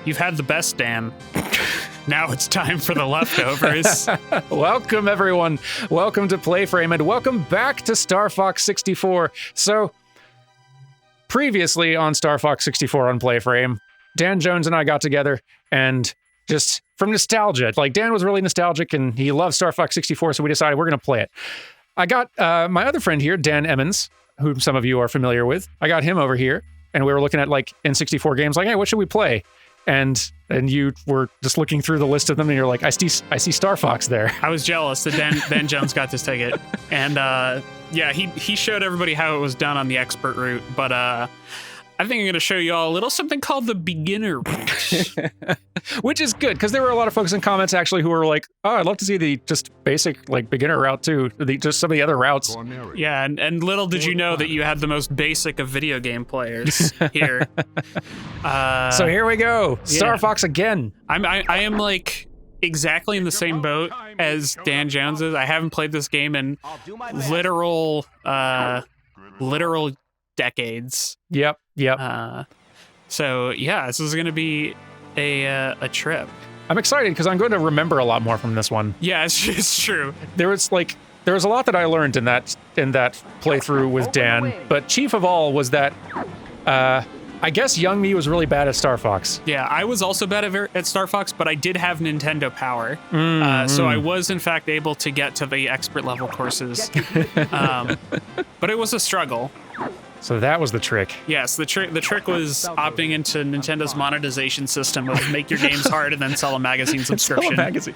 You've had the best, Dan. Now it's time for the leftovers. Welcome, everyone. Welcome to PlayFrame, and welcome back to Star Fox 64. So, previously on Star Fox 64 on PlayFrame, Dan Jones and I got together, and just from nostalgia, like Dan was really nostalgic, and he loved Star Fox 64, so we decided we're going to play it. I got my other friend here, Dan Emmons, who some of you are familiar with. I got him over here, and we were looking at like N64 games, like, hey, what should we play? And you were just looking through the list of them, and you're like, I see Star Fox there. I was jealous that Dan Jones got this ticket. And yeah, he showed everybody how it was done on the expert route, but I think I'm going to show you all a little something called the beginner route. Which is good, because there were a lot of folks in comments actually who were like, oh, I'd love to see the just basic like beginner route too, just some of the other routes. Yeah, and little did you know that you had the most basic of video game players here. So here we go, Star Fox again. I am like exactly in the same boat as Dan Jones is. I haven't played this game in literal decades. Yep. So yeah, this is gonna be a trip. I'm excited because I'm going to remember a lot more from this one. Yeah, it's true. There was a lot that I learned in that playthrough with Dan, but chief of all was that I guess young me was really bad at Star Fox. Yeah, I was also bad at Star Fox, but I did have Nintendo Power, so I was in fact able to get to the expert level courses. But it was a struggle. So that was the trick. Yes, the trick was opting into Nintendo's monetization system of make your games hard and then sell a magazine subscription. Sell a magazine.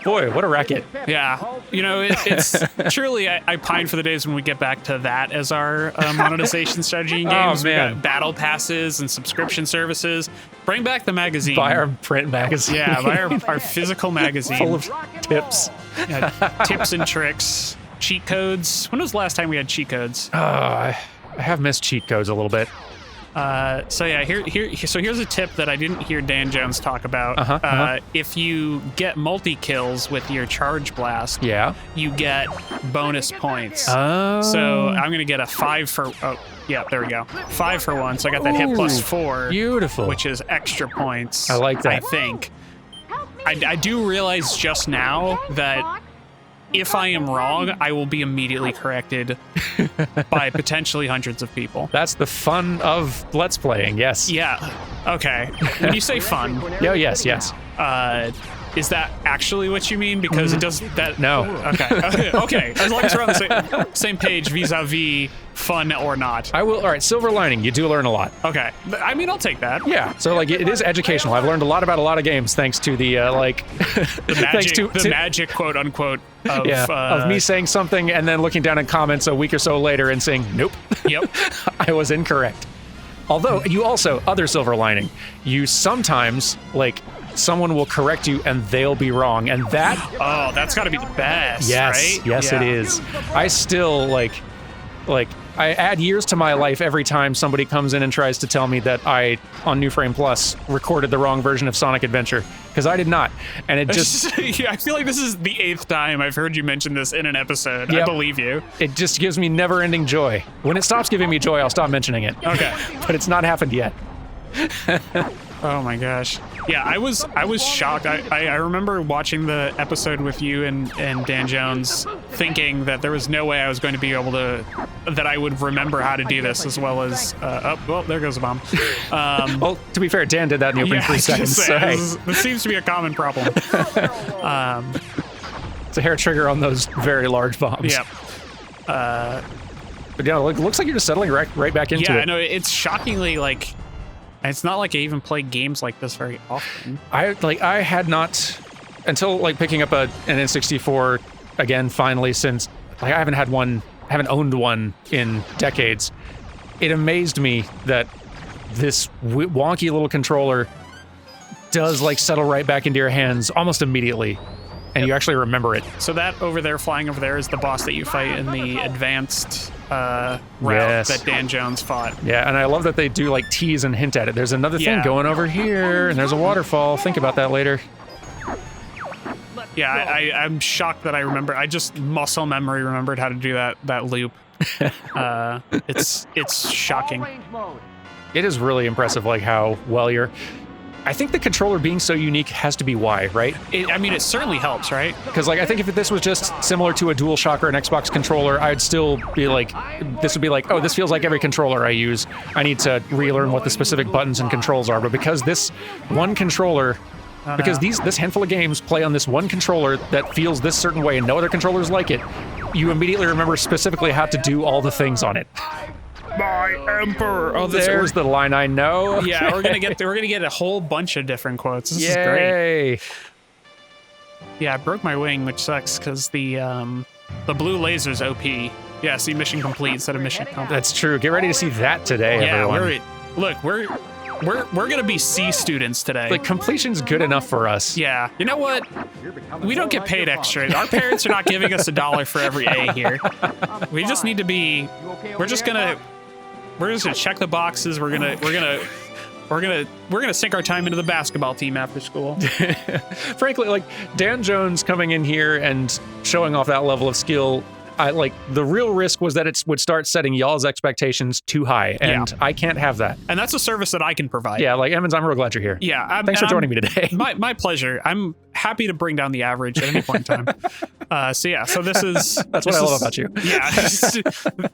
Boy, what a racket. Yeah. You know, it's truly, I pine for the days when we get back to that as our monetization strategy in games. Oh, man. We got battle passes and subscription services. Bring back the magazine. Buy our print magazine. Yeah, buy our physical magazine. Full of tips. Yeah, tips and tricks. Cheat codes. When was the last time we had cheat codes? I have missed cheat codes a little bit. So yeah, here's a tip that I didn't hear Dan Jones talk about. If you get multi-kills with your charge blast, you get bonus points. Oh. So I'm gonna get a 5 for, yeah, there we go. 5 for 1, so I got that hit plus 4. Beautiful. Which is extra points. I like that. I think. I do realize just now that if I am wrong, I will be immediately corrected by potentially hundreds of people. That's the fun of Let's Playing, yes. Yeah. Okay. When you say fun... Oh, yes. Is that actually what you mean? Because it does that... No. Okay. As long as we're on the same page vis-a-vis fun or not. I will. All right, silver lining. You do learn a lot. Okay. I mean, I'll take that. Yeah. So, like, it is educational. I've learned a lot about a lot of games thanks to the, the magic, quote-unquote, of me saying something and then looking down in comments a week or so later and saying, nope. Yep. I was incorrect. Although, you also, other silver lining, you sometimes, like... someone will correct you and they'll be wrong, and that that's got to be the best. Yes, right? It is. I still like I add years to my life every time somebody comes in and tries to tell me that I on New Frame Plus recorded the wrong version of Sonic Adventure, because I did not, and it just I feel like this is the 8th time I've heard you mention this in an episode. Yep. I believe you. It just gives me never-ending joy. When it stops giving me joy, I'll stop mentioning it. Okay. But it's not happened yet. Oh my gosh. Yeah, I was shocked. I remember watching the episode with you and Dan Jones thinking that there was no way I was going to be able to, that I would remember how to do this as well as, well, there goes a bomb. Well, to be fair, Dan did that in the opening 3 seconds. So hey. This seems to be a common problem. It's a hair trigger on those very large bombs. Yep. But yeah, it looks like you're just settling right back into it. Yeah, no, it's shockingly like, it's not like I even play games like this very often. I had not, until like picking up an N64 again finally, since like I haven't owned one in decades. It amazed me that this wonky little controller does like settle right back into your hands almost immediately, and you actually remember it. So that over there, flying over there, is the boss that you fight in the advanced route that Dan Jones fought. Yeah, and I love that they do like tease and hint at it. There's another thing going over here, and there's a waterfall. Think about that later. Yeah, I'm shocked that I remember. I just muscle memory remembered how to do that loop. It's shocking. It is really impressive, like how well you're. I think the controller being so unique has to be why, right? I mean, it certainly helps, right? Because like I think if this was just similar to a DualShock or an Xbox controller, I'd still be like, this would be like, oh, this feels like every controller I use. I need to relearn what the specific buttons and controls are. But because this one controller, because this handful of games play on this one controller that feels this certain way and no other controllers like it, you immediately remember specifically how to do all the things on it. My emperor. Oh, there's the line I know. Yeah, we're gonna get a whole bunch of different quotes. This Yay. is great. Yeah, I broke my wing, which sucks because the blue laser's OP. Yeah, see, mission complete instead of mission complete. That's true. Get ready to see that today, everyone. We're gonna be C students today. Like completion's good enough for us. Yeah. You know what? We don't get paid extra. Our parents are not giving us $1 for every A here. We just need to be. We're just gonna check the boxes. We're gonna sink our time into the basketball team after school. Frankly, like Dan Jones coming in here and showing off that level of skill, the real risk was that it would start setting y'all's expectations too high, and I can't have that. And that's a service that I can provide. Yeah, like Emmons, I'm real glad you're here. Yeah, thanks for joining me today. My pleasure. I'm happy to bring down the average at any point in time. So this is that's what I love about you. Yeah,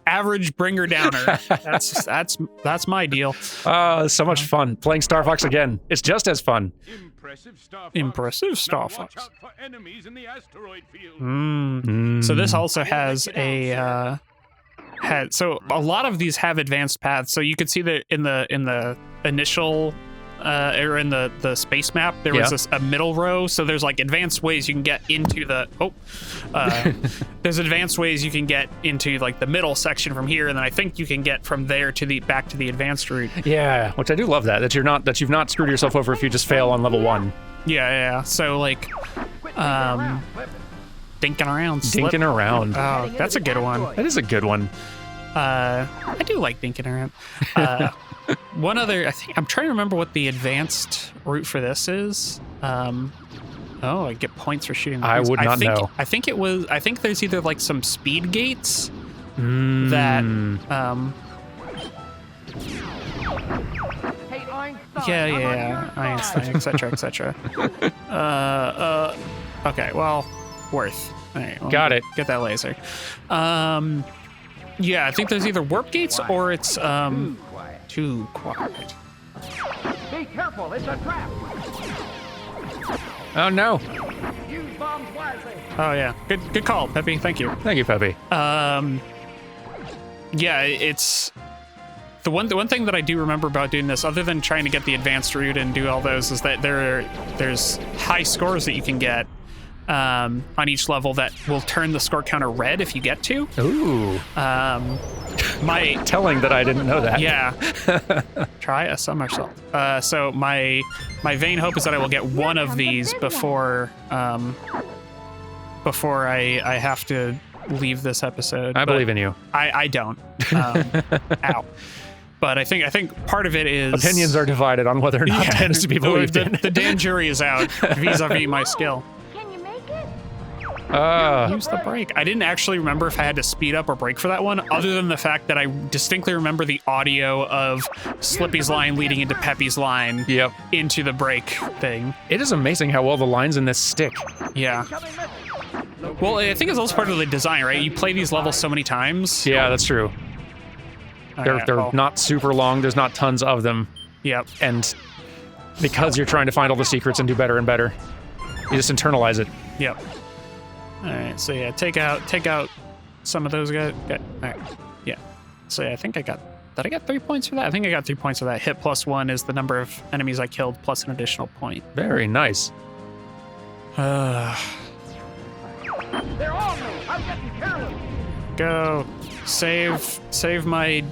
average bringer downer. That's my deal. So much fun playing Star Fox again. It's just as fun. Impressive Star Fox. So this also has a so a lot of these have advanced paths. So you could see that in the initial or in the space map there was a middle row. So there's like advanced ways you can get into the there's advanced ways you can get into like the middle section from here, and then I think you can get from there to back to the advanced route. Yeah, which I do love that you've not screwed yourself over if you just fail on level 1. Yeah. So like dinking around. Oh, that's a good one. That is a good one. I do like dinking around. One other, I think I'm trying to remember what the advanced route for this is. I get points for shooting. I would not know. I think there's either like some speed gates that Einstein, etc. Okay, well, worth. All right, well, got it. Get that laser. I think there's either warp gates or it's too quiet. Be careful, it's a trap. Oh no. Use bombs wisely. Oh yeah, good call, Peppy. Thank you. Thank you, Peppy. It's the one thing that I do remember about doing this, other than trying to get the advanced route and do all those, is that there's high scores that you can get on each level that will turn the score counter red if you get to. Ooh. Telling that I didn't know that. Yeah. Try a somersault. So my vain hope is that I will get one of these before I have to leave this episode. I believe in you. I don't. Ow. But I think part of it is opinions are divided on whether or not Dan is to be believed in. The Dan jury is out vis-a-vis my skill. Can you make it? Use the brake. I didn't actually remember if I had to speed up or brake for that one, other than the fact that I distinctly remember the audio of Slippy's line leading into Peppy's line into the brake thing. It is amazing how well the lines in this stick. Yeah. Well, I think it's also part of the design, right? You play these levels so many times. Yeah, that's true. They're not super long. There's not tons of them. Yep. And because you're trying to find all the secrets and do better and better, you just internalize it. Yep. All right. So yeah, take out some of those guys. All right. Yeah. So yeah, I think I got. Did I get 3 points for that? I think I got 3 points for that. Hit plus 1 is the number of enemies I killed plus an additional point. Very nice. They're on me. I'm getting careless. Go. Save my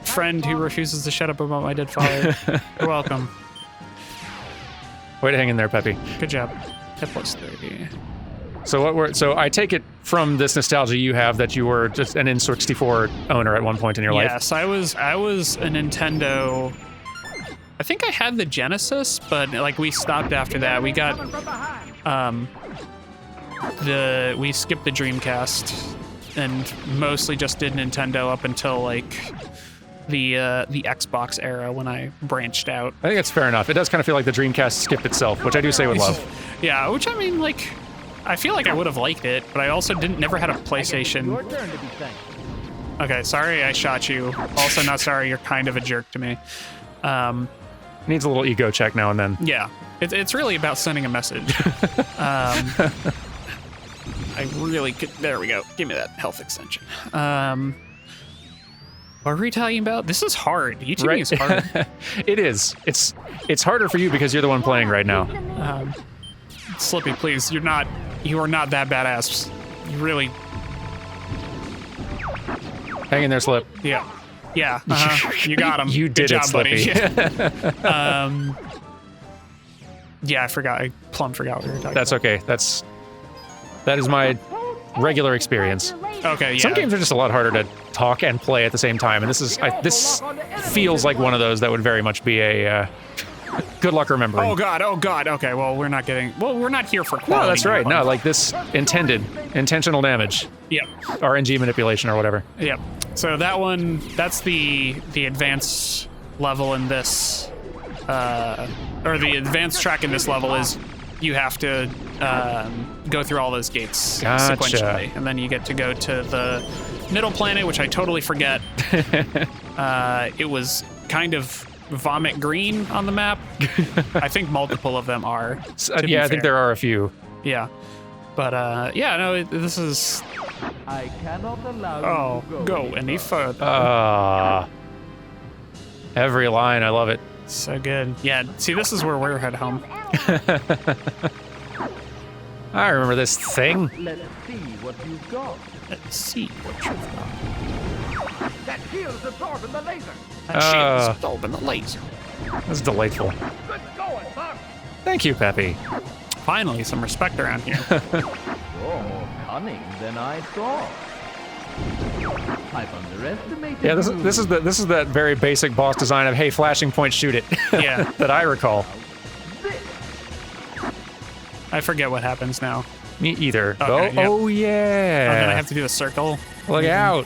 friend who refuses to shut up about my dead father. You're welcome. Way to hang in there, Peppy. Good job. Hit plus 30. So I take it from this nostalgia you have that you were just an N64 owner at one point in your life. Yes, I was a Nintendo. I think I had the Genesis, but like we stopped after that. We got we skipped the Dreamcast and mostly just did Nintendo up until like the Xbox era when I branched out. I think that's fair enough. It does kind of feel like the Dreamcast skipped itself, which I do say with love. Yeah, which I mean, like, I feel like I would have liked it, but I also never had a PlayStation. Your turn to be thankful. Okay, sorry I shot you. Also not sorry, you're kind of a jerk to me. Needs a little ego check now and then. Yeah, it's really about sending a message. I really could, there we go. Give me that health extension. What were we talking about? This is hard. YouTubing is hard. It is. It's harder for you because you're the one playing right now. Slippy, please, you are not that badass. You really, Hang in there, Slip. yeah. Yeah, you got him. You Good did it, job, buddy. Slippy. Yeah, I forgot. I plumb forgot what we were talking That's okay. That is my regular experience. about. Okay, yeah. Some games are just a lot harder to talk and play at the same time, and this feels like one of those that would very much be a good luck remembering. Oh god. Okay, well we're not here for quality. No, that's right. gameplay. No, like this intentional damage, Yep. RNG manipulation or whatever. Yep. So that one, that's the advanced level in this, or the advanced track in this level is you have to go through all those gates Gotcha. sequentially, and then you get to go to the middle planet, which I totally forget. It was kind of vomit green on the map. I think multiple of them are. To be Yeah, I think fair. there are a few. Yeah. But yeah, no, this is. I cannot allow Oh, you to go any further. Every line, I love it. So good. Yeah, see, this is where we're at home. I remember this thing. Let's see what you've got. Let's see what you've got. That shield is absorbing the laser. That shit is absorbing the laser. This is delightful. Good going, son. Thank you, Peppy. Finally, some respect around here. You're more cunning than I thought. I've underestimated Yeah, you. this is that very basic boss design of hey, flashing point, shoot it. Yeah. That I recall. I forget what happens now. Me either. Okay, yep. Oh yeah. I'm gonna have to do a circle. Look out.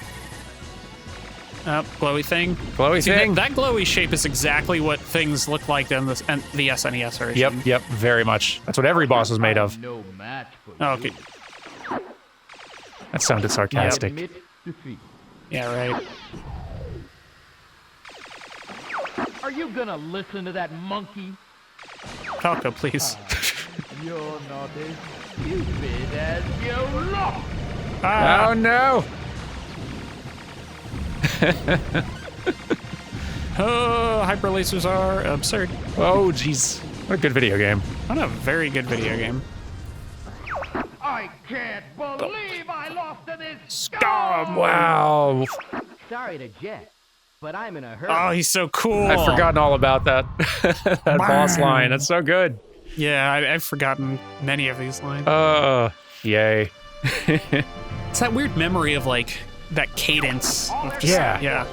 Glowy thing. Glowy See, thing. That glowy shape is exactly what things look like in the SNES version. Yep, very much. That's what every boss is made of. No match for Oh, you. okay. That sounded sarcastic. Admit defeat. Yeah, right. Are you gonna listen to that monkey? Falco, please. You're not as stupid as you look. Ah, Oh no! hyper lasers are absurd. Oh jeez. What a good video game. What a very good video game. I can't believe I lost to this Scum! Wow. Sorry to jet, but I'm in a hurry. Oh, he's so cool. I've forgotten all about that that boss line. That's so good. Yeah, I've forgotten many of these lines. Yay. It's that weird memory of like that cadence. Of just, Yeah. Yeah.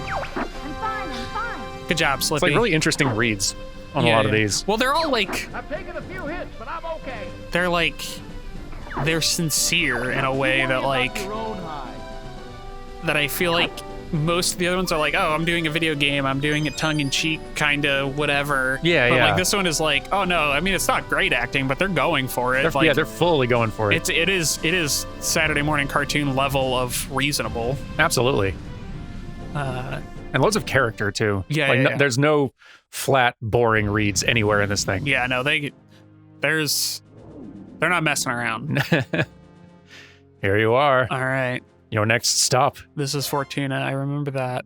I'm fine. Good job, Slippy. It's like really interesting reads on a lot of these. Well, they're all like, I've taken a few hits, but I'm okay. they're sincere in a way that like, Your own high. that I feel like most of the other ones are like, oh, I'm doing a video game, I'm doing it tongue-in-cheek, kind of whatever. Yeah, but yeah. like this one is like, oh no, I mean it's not great acting, but they're going for it. Like, They're fully going for it. it is Saturday morning cartoon level of reasonable. Absolutely. And loads of character too. Yeah, like, yeah, yeah. There's no flat, boring reads anywhere in this thing. Yeah, no, they're not messing around. Here you are. All right, Your next stop. this is Fortuna. I remember that.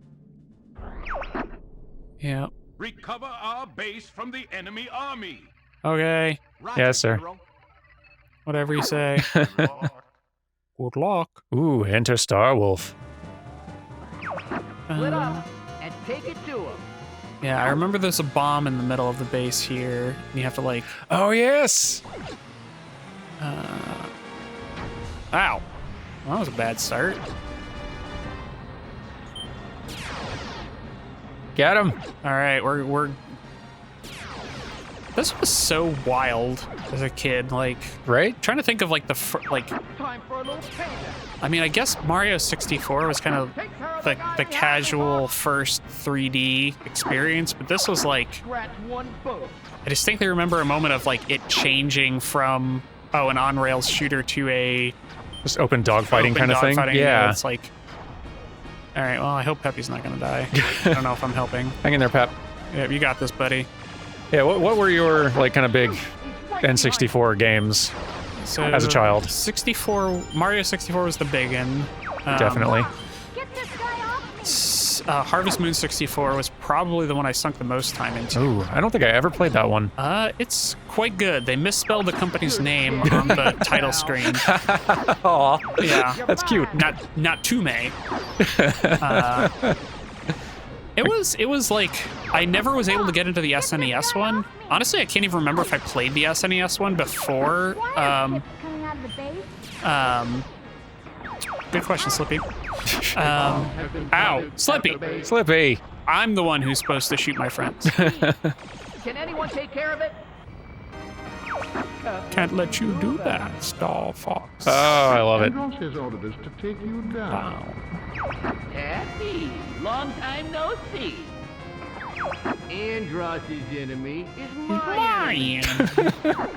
Yeah. Recover our base from the enemy army. Okay. Yes, sir. Whatever you say. Good luck. Ooh, enter Starwolf. Split up and take it to him. Yeah, I remember there's a bomb in the middle of the base here. And you have to like, Oh, yes. ow. Well, that was a bad start. Get him. All right, we're This was so wild as a kid. Like, Right? trying to think of like Time for a little payback. I mean, I guess Mario 64 was kind of the casual first 3D experience, but this was like, Scratch one boat. I distinctly remember a moment of like it changing from an on-rails shooter to a Just open dogfighting open kind of thing. dogfighting. Yeah. It's like, all right, well, I hope Peppy's not gonna die. I don't know if I'm helping. Hang in there, Pep. Yeah, you got this, buddy. Yeah, what were your, like, kind of big N64 games So as a child? Mario 64 was the big one. Definitely. Get this guy off me. Harvest Moon 64 was probably the one I sunk the most time into. Ooh, I don't think I ever played that one. It's quite good. They misspelled the company's name on the title screen. Aw, Yeah, that's cute. not Tume. It was like I never was able to get into the SNES one. Honestly, I can't even remember if I played the SNES one before. Why are chips coming out of the base? Good question, Slippy. Ow, Slippy. Slippy. I'm the one who's supposed to shoot my friends. Can anyone take care of it? Can't let you do that, Star Fox. Oh, I love it. Andros has ordered us to take you down. Happy. Long time no see. Andross's enemy is my enemy. Lion.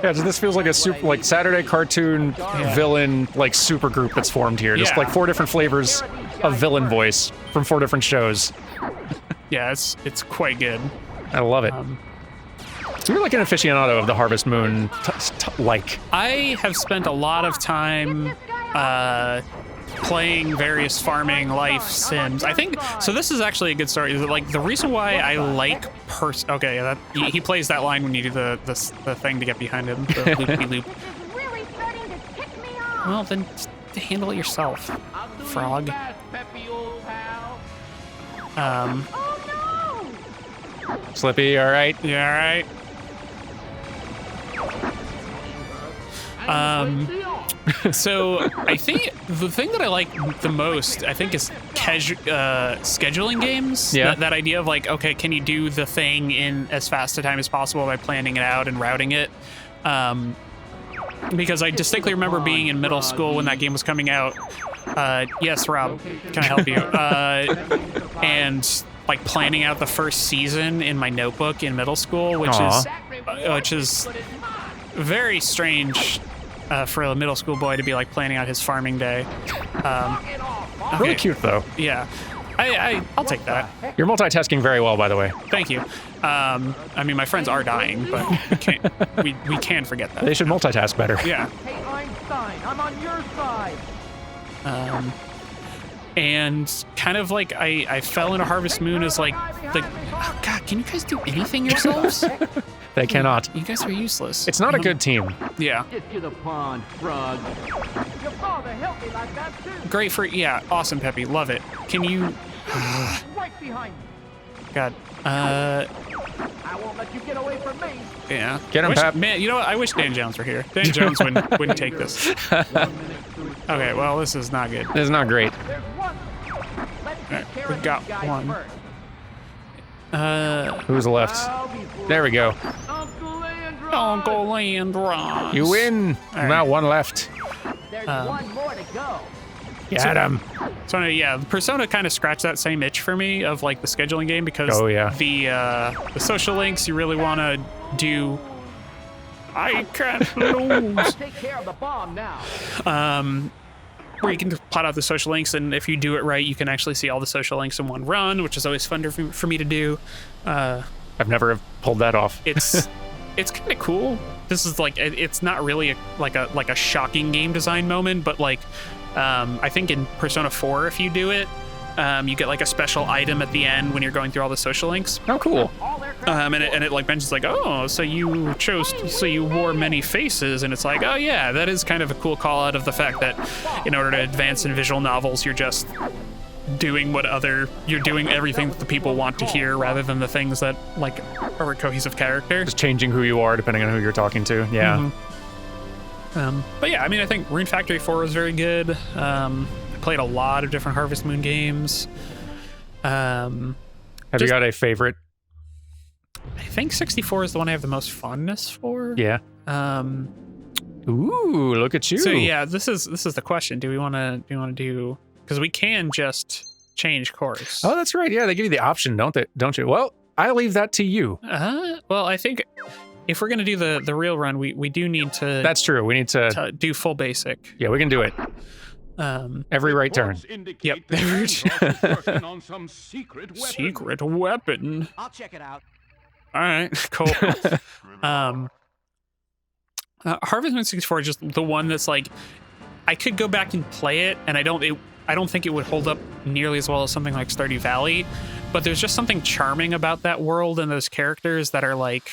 Yeah, so this feels like a super, like Saturday cartoon villain, like super group that's formed here. Just Yeah. like 4 different flavors of villain voice from 4 different shows. Yeah, it's quite good. I love it. So you're like an aficionado of the Harvest Moon, like. I have spent a lot of time playing various farming life sims. I think so. This is actually a good story. Like the reason why I like he plays that line when you do the thing to get behind him, the loopy loop. This is really starting to tick me off. Well, then just handle it yourself, frog. Fast, Peppy, old pal. Oh no! Slippy, all right. Yeah, all right. So I think the thing that I like the most, I think, is scheduling games. Yeah. That idea of like, okay, can you do the thing in as fast a time as possible by planning it out and routing it? Because I distinctly remember being in middle school when that game was coming out. Yes, Rob, can I help you? And like planning out the first season in my notebook in middle school, which is very strange for a middle school boy to be like planning out his farming day. Really Okay. cute though. Yeah, I'll take that. You're multitasking very well, by the way. Thank you. I mean, my friends are dying, but we can forget that. They should multitask better. Yeah. Hey, Einstein, I'm on your side. And kind of like I fell into Harvest Moon as like oh God, can you guys do anything yourselves? They cannot. You guys are useless. It's not a good team. Yeah. Get to the pond, frog. Your father helped me like that too. Great awesome, Peppy. Love it. Can you Right behind you. God. I won't let you get away from me. Yeah. Get him, Pep. Man, you know what? I wish Dan Jones were here. Dan Jones wouldn't take this. Okay, well, this is not good. This is not great. There's one. Let's take Alright, care we of got these guys one. first. Who's left? I'll be There we go. Uncle Andros. Uncle Landron. You win. right. Now 1 left. There's one more to go. Get him. So yeah, Persona kind of scratched that same itch for me of like the scheduling game because Oh, yeah. the social links you really want to do. I can't lose. Take care of the bomb now. Where you can plot out the social links, and if you do it right, you can actually see all the social links in one run, which is always fun for me to do. I've never pulled that off. It's kind of cool. This is like it's not really like a shocking game design moment, but like I think in Persona 4, if you do it, you get like a special item at the end when you're going through all the social links. Oh, cool. And it like mentions like, oh, so you wore many faces, and it's like, oh yeah, that is kind of a cool call out of the fact that in order to advance in visual novels, you're just doing you're doing everything that the people want to hear rather than the things that like are a cohesive character. Just changing who you are depending on who you're talking to. Yeah. But yeah, I mean, I think Rune Factory 4 was very good. I played a lot of different Harvest Moon games. Have you got a favorite? I think 64 is the one I have the most fondness for. Yeah. Ooh, look at you. So yeah, this is the question. Do we want to do, because we can just change course. Oh, that's right. Yeah, they give you the option, don't they? Don't you? Well, I leave that to you. Well, I think if we're gonna do the real run, we do need to. That's true. We need to do full basic. Yeah, we can do it. Every right turn. Yep. On some secret weapon. Secret weapon. I'll check it out. All right, cool. Harvest Moon 64 is just the one that's like, I could go back and play it, and I don't think it would hold up nearly as well as something like Stardew Valley, but there's just something charming about that world and those characters that are like,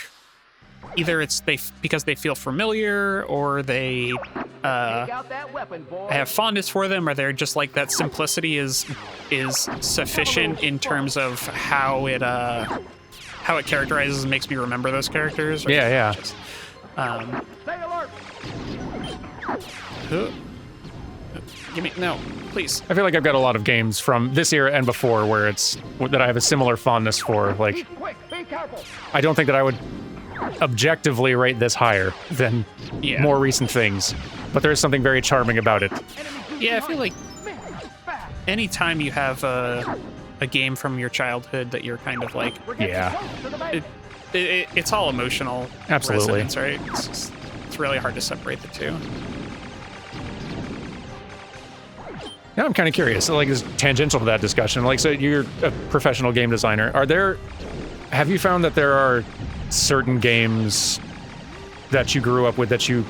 either it's because they feel familiar, or they have fondness for them, or they're just like, that simplicity is sufficient in terms of how it characterizes and makes me remember those characters. Yeah. Just, Stay alert. give me no, please. I feel like I've got a lot of games from this era and before where that I have a similar fondness for. Like, Be quick. Be careful. I don't think that I would objectively rate this higher than more recent things, but there is something very charming about it. Yeah, I feel like anytime you have a game from your childhood that you're kind of like, it's all emotional. Absolutely. Resonance, right? It's really hard to separate the two. Now I'm kind of curious. So, like, it's tangential to that discussion. Like, so you're a professional game designer. Have you found that there are certain games that you grew up with that you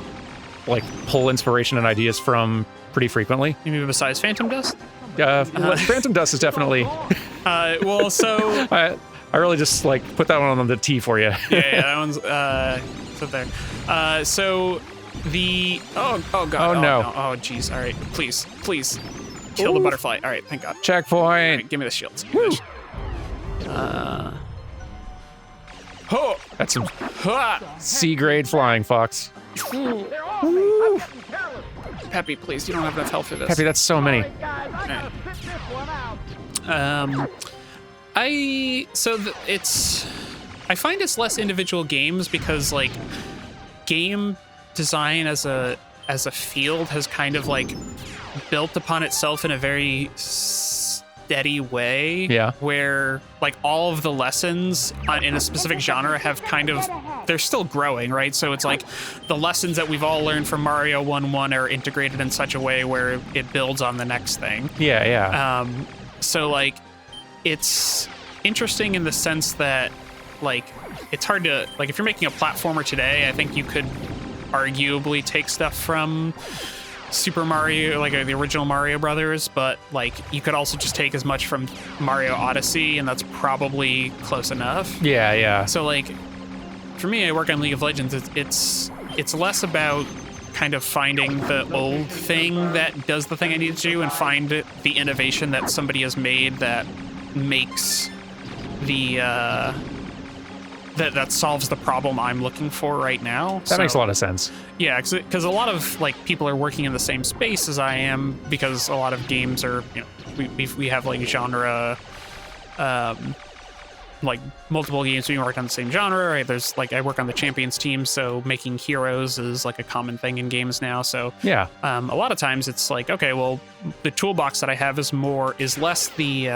like pull inspiration and ideas from pretty frequently? You mean besides Phantom Dust? Phantom Dust is definitely. Well, so I really just like put that one on the T for you. yeah, that one's up there. So the oh god, oh no, oh jeez, all right, please kill the butterfly. All right, thank God. Checkpoint. All right, give me the shields. That's some C-grade flying fox. They're on me. I'm getting careless. Peppy, please, you don't have enough health for this. Peppy, that's so many. All right, guys, I gotta sit this one out. I find it's less individual games because like game design as a field has kind of like built upon itself in a very steady way. Yeah. Where like all of the lessons in a specific genre have kind of, they're still growing, right? So it's like the lessons that we've all learned from Mario 1-1 are integrated in such a way where it builds on the next thing. Yeah. So like it's interesting in the sense that like it's hard to, like, if you're making a platformer today, I think you could arguably take stuff from Super Mario, like the original Mario Brothers, but like you could also just take as much from Mario Odyssey, and that's probably close enough. Yeah. So like for me, I work on League of Legends. It's less about kind of finding the old thing that does the thing I need to do and find the innovation that somebody has made that makes the that solves the problem I'm looking for right now. That makes a lot of sense. Yeah, because a lot of like people are working in the same space as I am, because a lot of games are, you know, we have like genre, like multiple games being worked on the same genre, right? There's like, I work on the Champions team, so making heroes is like a common thing in games now. So yeah, a lot of times it's like, okay, well, the toolbox that I have is less the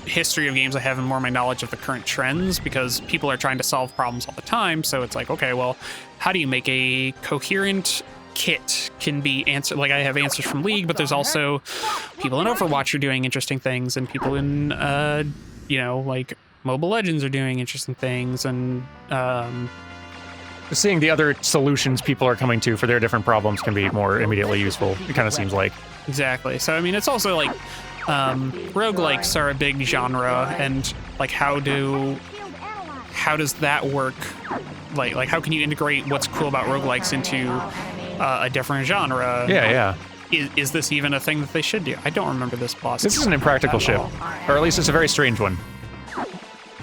history of games I have and more my knowledge of the current trends, because people are trying to solve problems all the time. So it's like, okay, well, how do you make a coherent kit can be answered? Like I have answers from League, but there's also people in Overwatch are doing interesting things, and people in like Mobile Legends are doing interesting things, and seeing the other solutions people are coming to for their different problems can be more immediately useful. It kind of seems like. Exactly. So I mean, it's also like roguelikes are a big genre, and like how does that work? Like how can you integrate what's cool about roguelikes into a different genre? Yeah. Is this even a thing that they should do? I don't remember this boss. This is an impractical ship, or at least it's a very strange one,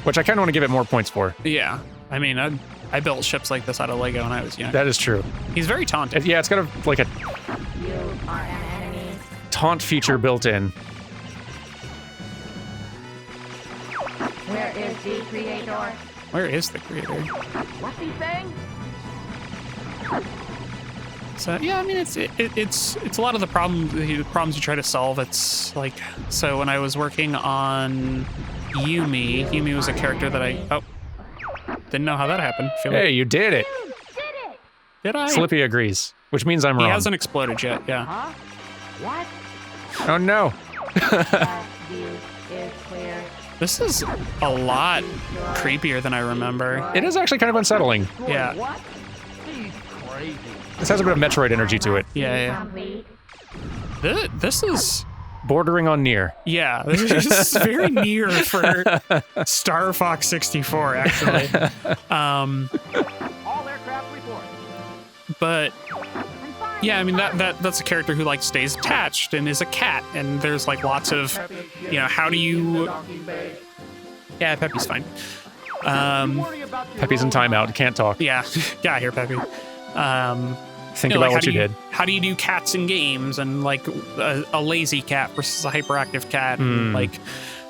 which I kind of want to give it more points for. Yeah, I mean, I built ships like this out of Lego when I was young. That is true. He's very taunted. Yeah, it's got a taunt feature built in. Where is the creator? Where is the creator? What's he saying? So yeah, I mean it's a lot of the problems you try to solve. It's like, so when I was working on Yumi was a character that I didn't know how that happened. Hey, you did it. Did I? Slippy agrees, which means I'm He wrong. hasn't exploded yet. Yeah. Huh? What? Oh no. That view is clear. This is a lot creepier than I remember. It is actually kind of unsettling. Yeah. What? He's crazy. This has a bit of Metroid energy to it. Yeah. Complete. This is. Bordering on near. Yeah, this is very near for Star Fox 64, actually. All aircraft report. But yeah, I mean that's a character who like stays attached and is a cat, and there's like lots of, how do you? Yeah, Peppy's fine. Peppy's in timeout. Can't talk. Yeah, get out here, Peppy. Think about what you did. How do you do cats in games, and like a lazy cat versus a hyperactive cat? And, like,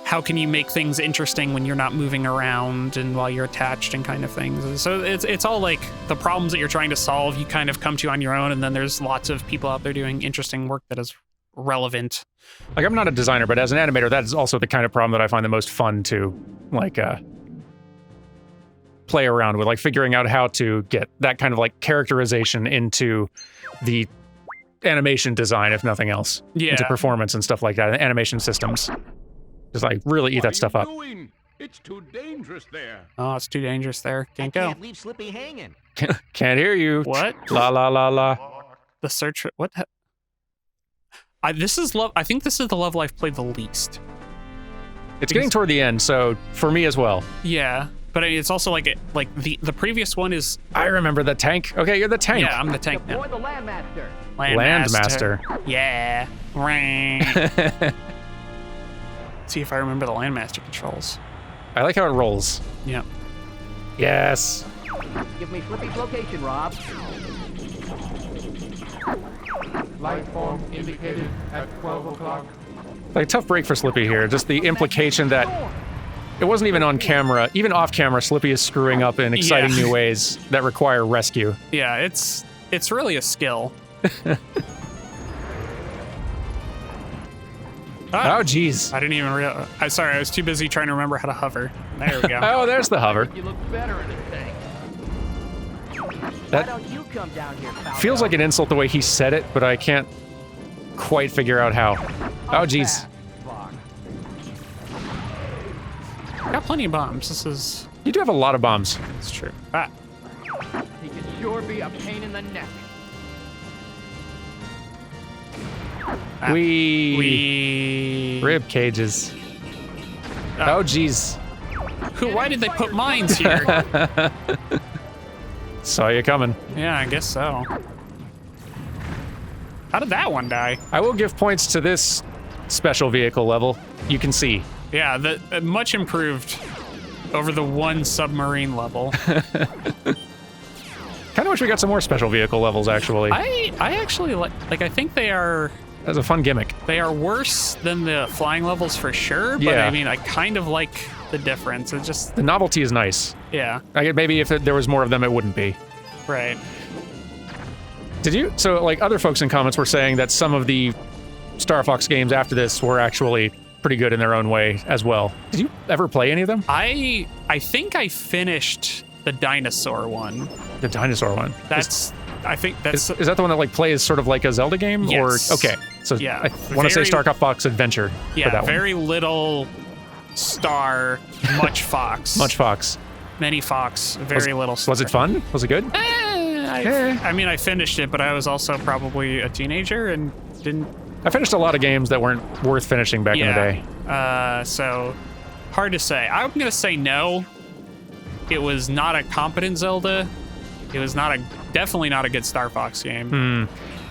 how can you make things interesting when you're not moving around and while you're attached and kind of things? So it's all like the problems that you're trying to solve, you kind of come to on your own, and then there's lots of people out there doing interesting work that is relevant. Like, I'm not a designer, but as an animator, that is also the kind of problem that I find the most fun to, like, play around with, like figuring out how to get that kind of like characterization into the animation design, if nothing else, into performance and stuff like that, and animation systems. Just like really eat that stuff up. It's too dangerous there. Oh, it's too dangerous there. Can't go. Can't leave Slippy hanging. Can't hear you. What? La la la la. The search. What? This is love. I think this is the level I've played the least. It's getting toward the end, so for me as well. Yeah. But it's also like the previous one is. I remember the tank. Okay, you're the tank. Yeah, I'm the tank now. Deploy the Landmaster. Landmaster. Yeah. See if I remember the Landmaster controls. I like how it rolls. Yeah. Yes. Give me Slippy's location, Rob. Light form indicated at 12 o'clock. Like, tough break for Slippy here. Just the implication that it wasn't even on camera. Even off camera, Slippy is screwing up in exciting new ways that require rescue. Yeah, it's really a skill. Oh, jeez. I didn't even realize. I'm sorry, I was too busy trying to remember how to hover. There we go. Oh, there's the hover. You look better in this thing. That Why don't you come down here, Falco? feels like an insult the way he said it, but I can't quite figure out how. Oh, jeez. Got plenty of bombs. This is. You do have a lot of bombs. It's true. He can sure be a pain in the neck. We. Rib cages. Oh, jeez. Why did they put mines here? Saw you coming. Yeah, I guess so. How did that one die? I will give points to this special vehicle level. You can see. Yeah, the much improved over the one submarine level. Kind of wish we got some more special vehicle levels, actually. I actually like. I think they are. That's a fun gimmick. They are worse than the flying levels for sure. But Yeah. I mean, I kind of like the difference. It's just. The novelty is nice. Yeah. Maybe if there was more of them, it wouldn't be. Right. Did you? So, like, other folks in comments were saying that some of the Star Fox games after this were actually pretty good in their own way as well. Did you ever play any of them? I think I finished the dinosaur one. The dinosaur one. I think that's. Is that the one that like plays sort of like a Zelda game? Yes. Or okay. So Yeah. I want to say Very- Star Fox Adventure for Yeah, that very little star, much fox. one. Much Fox. Many fox, very little star. Was it fun? Was it good? I mean, I finished it, but I was also probably a teenager and didn't. I finished a lot of games that weren't worth finishing back in the day. So hard to say. I'm gonna say no. It was not a competent Zelda. It was definitely not a good Star Fox game.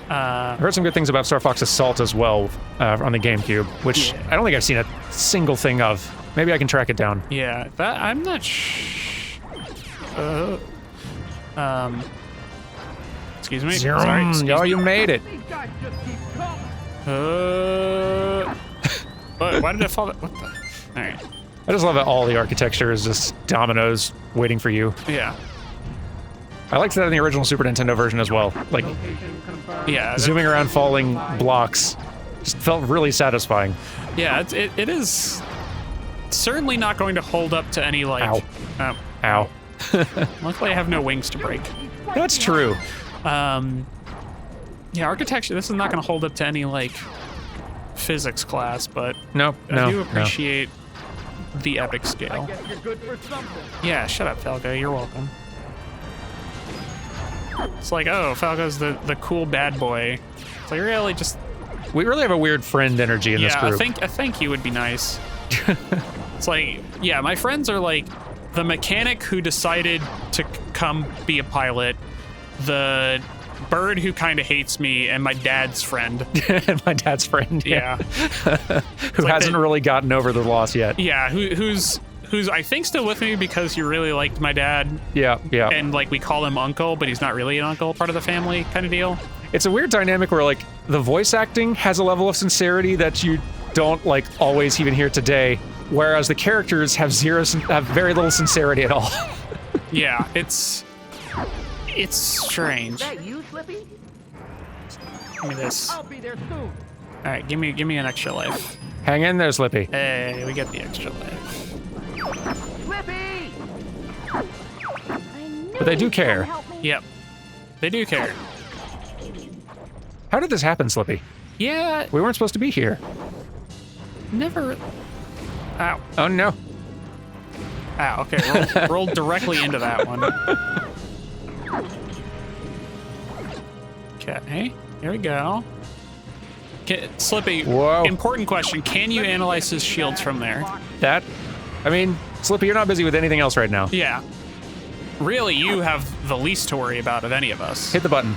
I heard some good things about Star Fox Assault as well on the GameCube, which I don't think I've seen a single thing of. Maybe I can track it down. Yeah, that I'm not. Excuse me. Sorry. Excuse Oh, me. you made it. These guys just keep coming. Why did I fall? What the? All right. I just love that all the architecture is just dominoes waiting for you. Yeah. I liked that in the original Super Nintendo version as well. Like, Yeah. zooming around falling blocks just felt really satisfying. Yeah, it is certainly not going to hold up to any, like... Ow. Ow. Luckily, I have no wings to break. That's true. Yeah, architecture, this is not going to hold up to any, like, physics class, but Nope, I do appreciate the epic scale. Guess you're good for something. Yeah, shut up, Falco. You're welcome. It's like, oh, Falco's the cool bad boy. It's like, really, just... We really have a weird friend energy in this group. I think you would be nice. It's like, yeah, my friends are like the mechanic who decided to come be a pilot, the bird who kind of hates me, and my dad's friend. My dad's friend, Yeah. Who like hasn't really gotten over the loss yet. Yeah, who's I think still with me because he really liked my dad. Yeah. And like we call him uncle, but he's not really an uncle, part of the family kind of deal. It's a weird dynamic where like the voice acting has a level of sincerity that you don't like always even hear today, whereas the characters have very little sincerity at all. Yeah, it's strange. Is that you, Slippy? Give me this. I'll be there soon. All right, give me an extra life. Hang in there, Slippy. Hey, we get the extra life. Slippy! But they do care. Yep, they do care. How did this happen, Slippy? Yeah, We weren't supposed to be here. never. Ow. Oh no. Ow. Okay, roll directly into that one. Okay, here we go. Slippy, Whoa. important question. Can you analyze his shields from there? I mean, Slippy, you're not busy with anything else right now. Yeah. Really, you have the least to worry about of any of us. Hit the button.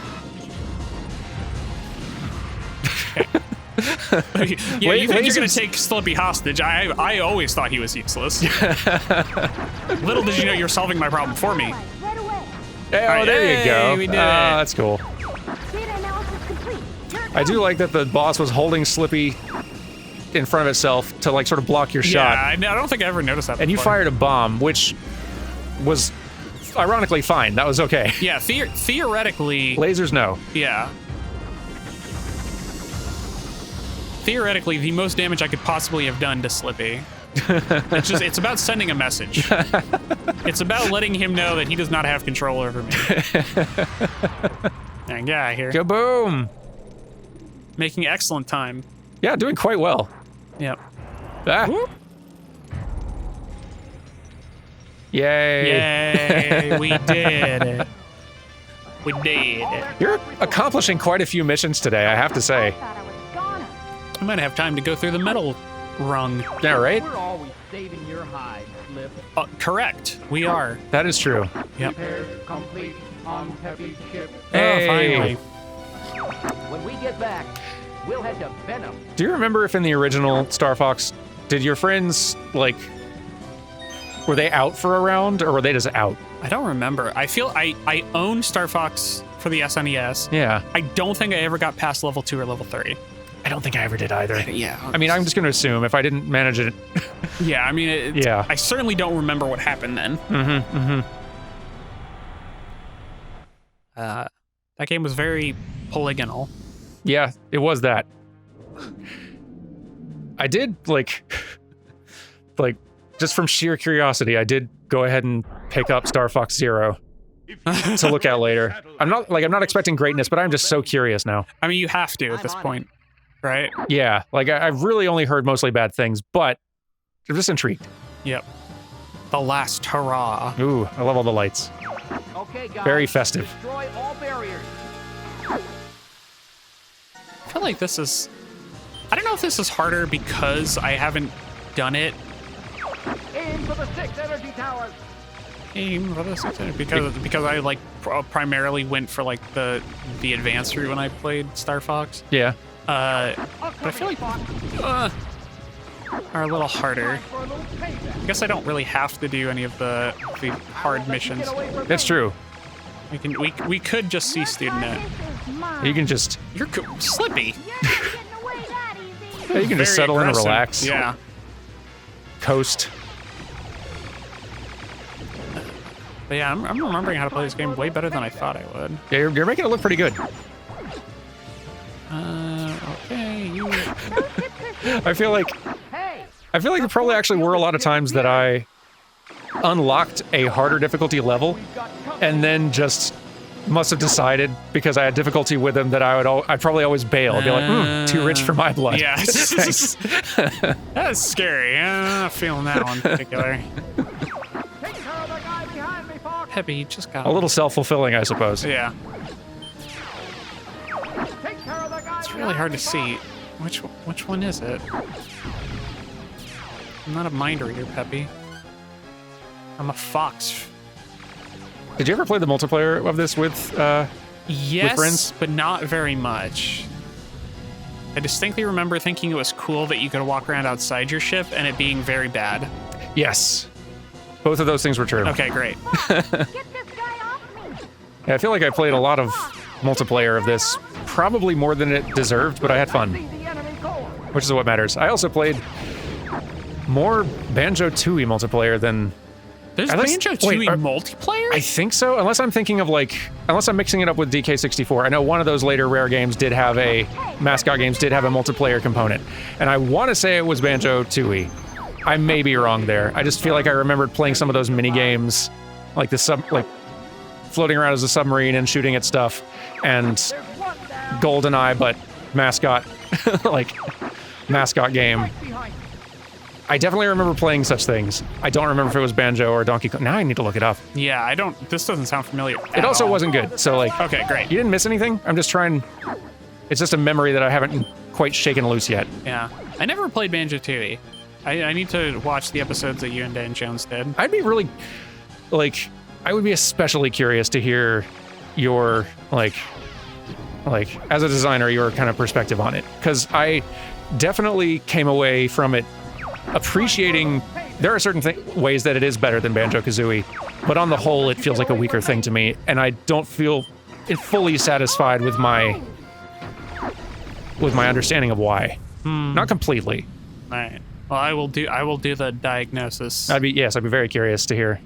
Yeah, you think you're gonna take Slippy hostage. I always thought he was useless. Little did you know you're solving my problem for me. Right away. Hey, All right, there you go. we did it. That's cool. Data analysis complete. Here it I do comes. like that the boss was holding Slippy in front of itself to like sort of block your shot. Yeah, I don't think I ever noticed that And you before. fired a bomb, which was ironically fine. That was okay. Yeah, theoretically, Lasers, no. yeah. Theoretically, the most damage I could possibly have done to Slippy. It's about sending a message. It's about letting him know that he does not have control over me. And get out of here. Kaboom! Making excellent time. Yeah, doing quite well. Yep. Ah. Whoop. Yay. Yay, we did it. We did it. You're accomplishing quite a few missions today, I have to say. I thought I was a goner. I might have time to go through the metal rung. Yeah, right? We're always saving your hide, Slip. Correct. We are. That is true. Yep. Repairs complete on heavy ship. Hey. Oh, finally. When we get back, we'll head to Venom. Do you remember if in the original Star Fox, did your friends, like, were they out for a round, or were they just out? I don't remember. I feel I own Star Fox for the SNES. Yeah. I don't think I ever got past level 2 or level 3. I don't think I ever did either. Yeah. I mean, I'm just going to assume if I didn't manage it. Yeah, I mean, Yeah. I certainly don't remember what happened then. That game was very polygonal. Yeah, it was that. I did, like, just from sheer curiosity, I did go ahead and pick up Star Fox Zero to look at later. I'm not expecting greatness, but I'm just so curious now. I mean, you have to at this point, right? Yeah, like, I've really only heard mostly bad things, but I'm just intrigued. Yep. The last hurrah. Ooh, I love all the lights. Okay, guys. Very festive. Destroy all barriers. I feel like this is... I don't know if this is harder because I haven't done it. Aim for the 6 energy towers. Aim for this because I like primarily went for like the advanced route when I played Star Fox. Yeah. But I feel like are a little harder. For a little payback. I guess I don't really have to do any of the hard missions. That's true. We could just see student it. This is mine. You can just, You're Slippy. You're not getting away that easy. you can just Very settle in and aggressive. relax. Yeah. Coast. But yeah, I'm remembering how to play this game way better than I thought I would. Yeah, you're making it look pretty good. Okay, you. I feel like there probably actually were a lot of times that I unlocked a harder difficulty level and then just must have decided because I had difficulty with them that I'd probably always bail. I'd be like, too rich for my blood. Yeah. Thanks. That's scary. I'm not feeling that one in particular. Peppy, you just got A little self-fulfilling, I suppose. Yeah. It's really hard to see. Which one is it? I'm not a mind reader, Peppy. I'm a fox. Did you ever play the multiplayer of this with Yes, friends? but not very much. I distinctly remember thinking it was cool that you could walk around outside your ship and it being very bad. Yes. Both of those things were true. Okay, great. Get this guy off me. Yeah, I feel like I played a lot of multiplayer of this, probably more than it deserved, but I had fun, which is what matters. I also played more Banjo-Tooie multiplayer than... There's Banjo-Tooie multiplayer? I think so, unless I'm mixing it up with DK64. I know one of those later Rare games did have mascot games did have a multiplayer component, and I want to say it was Banjo-Tooie. I may be wrong there. I just feel like I remembered playing some of those mini games, like floating around as a submarine and shooting at stuff, and GoldenEye, but mascot, mascot game. I definitely remember playing such things. I don't remember if it was Banjo or Donkey Kong. Now I need to look it up. Yeah, this doesn't sound familiar. It also wasn't good, so Okay, great. You didn't miss anything? I'm just trying... It's just a memory that I haven't quite shaken loose yet. Yeah. I never played Banjo-Tooie. I need to watch the episodes that you and Dan Jones did. I'd be really... I would be especially curious to hear your, as a designer, your kind of perspective on it. Because I definitely came away from it appreciating... There are certain ways that it is better than Banjo-Kazooie, but on the whole, it feels like a weaker thing to me, and I don't feel fully satisfied with my understanding of why. Not completely. All right. Well, I will do the diagnosis. I'd be very curious to hear.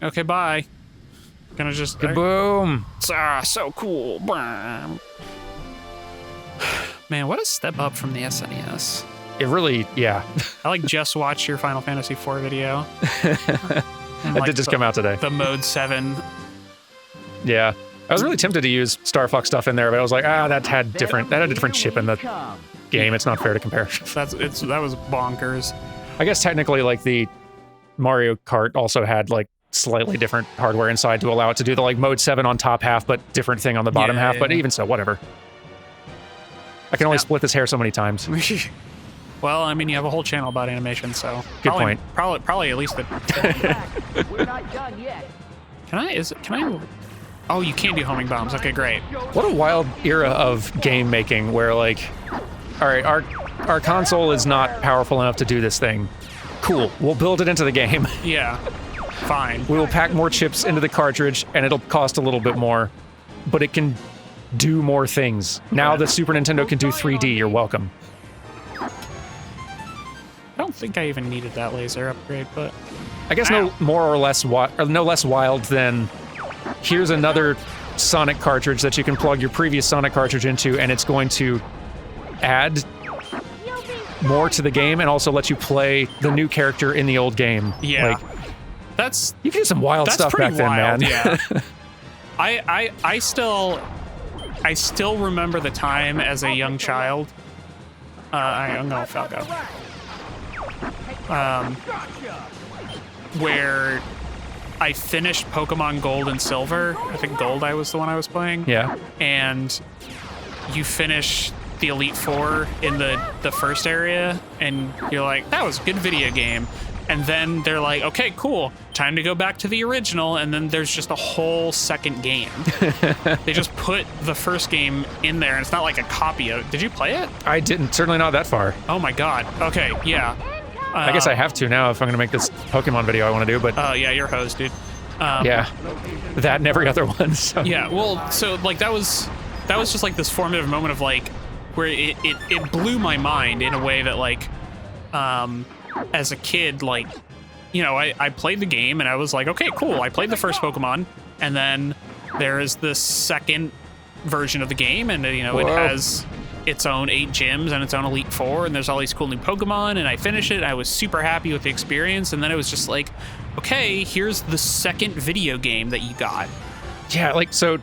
Okay, bye. Gonna just... Kaboom! So cool. Man, what a step up from the SNES. It really, yeah. I just watched your Final Fantasy IV video. That did just come out today. The Mode 7. Yeah. I was really tempted to use Star Fox stuff in there, but I was like, that had a different chip in the game. It's not fair to compare. That was bonkers. I guess technically, the Mario Kart also had slightly different hardware inside to allow it to do the Mode 7 on top half, but different thing on the bottom half. But even so, whatever. I can only split this hair so many times. Well, I mean, you have a whole channel about animation, so good point. Probably at least We're not done yet. Can I? Oh, you can do homing bombs. Okay, great. What a wild era of game making where all right, our console is not powerful enough to do this thing. Cool, we'll build it into the game. Yeah, fine. We will pack more chips into the cartridge and it'll cost a little bit more, but it can do more things. Now the Super Nintendo can do 3D, you're welcome. I don't think I even needed that laser upgrade, but... I guess no less wild than here's another Sonic cartridge that you can plug your previous Sonic cartridge into, and it's going to add more to the game and also let you play the new character in the old game. Yeah. You can do some wild stuff back then, man. Yeah. I still remember the time as a young child. No, Falco. Where I finished Pokemon Gold and Silver. I think Gold was the one I was playing. Yeah. And you finish the Elite Four in the first area, and you're like, that was a good video game. And then they're like, okay, cool, time to go back to the original, and then there's just a whole second game. They just put the first game in there, and it's not like a copy of it. Did you play it? I didn't, certainly not that far. Oh my god. Okay, yeah. I guess I have to now if I'm gonna make this Pokemon video I want to do, but... Oh, yeah, you're host, dude. Yeah. That and every other one, so... Yeah, well, so, that was just, this formative moment of, where it blew my mind in a way that, as a kid, you know, I played the game and I was like, okay, cool. I played the first Pokemon, and then there is the second version of the game, and you know, it has its own 8 gyms and its own Elite Four, and there's all these cool new Pokemon, and I finished it. I was super happy with the experience, and then it was just like, okay, here's the second video game that you got. Yeah, like, so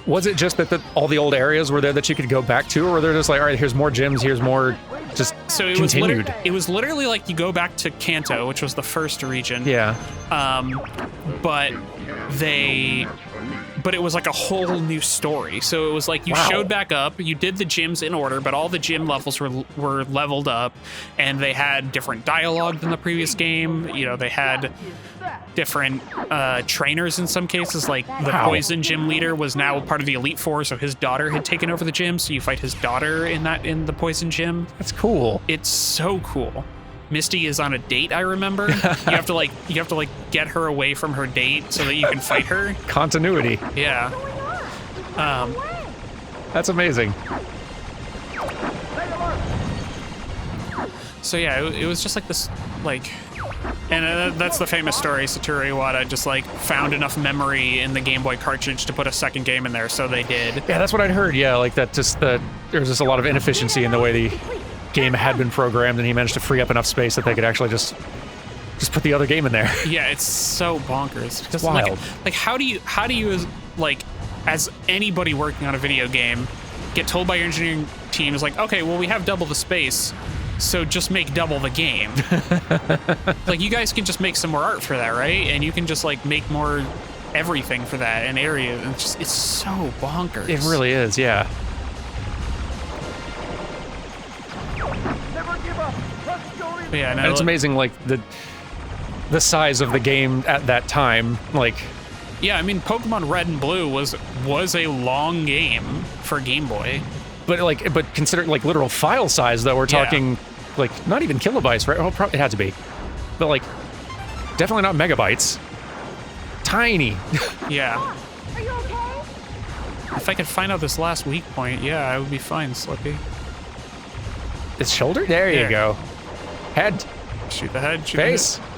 was it just that all the old areas were there that you could go back to, or were they just like, all right, here's more gyms, here's more, just so it continued? it was literally like you go back to Kanto, which was the first region. Yeah. But it was like a whole new story. So it was like you showed back up, you did the gyms in order, but all the gym levels were leveled up, and they had different dialogue than the previous game. You know, they had different trainers in some cases, like the Poison Gym leader was now part of the Elite Four, so his daughter had taken over the gym, so you fight his daughter in the Poison Gym. That's cool. It's so cool. Misty is on a date, I remember. You have to get her away from her date so that you can fight her. Continuity. Yeah. That's amazing. So yeah, it was just like this, like, and that's the famous story. Satoru Iwata just like found enough memory in the Game Boy cartridge to put a second game in there, so they did. Yeah, that's what I'd heard. Yeah, like that. There was just a lot of inefficiency in the way the game had been programmed, and he managed to free up enough space that they could actually just put the other game in there. Yeah, it's so bonkers. It's wild. Like how do you as anybody working on a video game get told by your engineering team is like, okay, well, we have double the space, so just make double the game. Like, you guys can just make some more art for that, right? And you can just like make more everything for that and area. And it's so bonkers. It really is, yeah. But yeah, and it's amazing, like the size of the game at that time, like. Yeah, I mean, Pokemon Red and Blue was a long game for Game Boy. But considering like literal file size, though, we're talking like not even kilobytes, right? Well, probably it had to be, but like definitely not megabytes. Tiny. Yeah. Are you okay? If I could find out this last weak point, yeah, I would be fine, Slippy. Its shoulder? There you go. Head. Shoot the head. Shoot Face. The head.